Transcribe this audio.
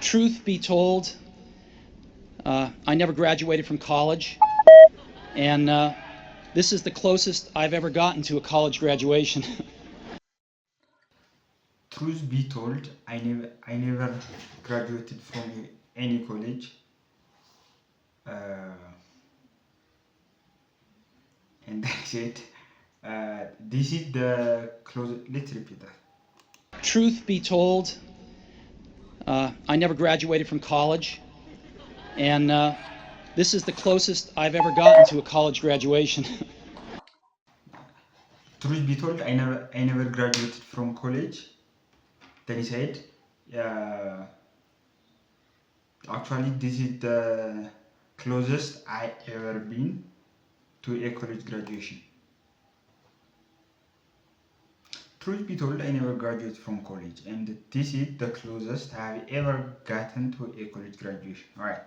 Truth be told, I never graduated from college, and this is the closest I've ever gotten to a college graduation. Truth be told, I never graduated from any college, uh, and that's it. This is the close. Let's repeat that. Truth be told, I never graduated from college, and this is the closest I've ever gotten to a college graduation. Truth be told, I never graduated from college. Then he said, uh, actually, this is the closest I ever been to a college graduation. Truth be told, I never graduated from college, and this is the closest I have ever gotten to a college graduation. All right.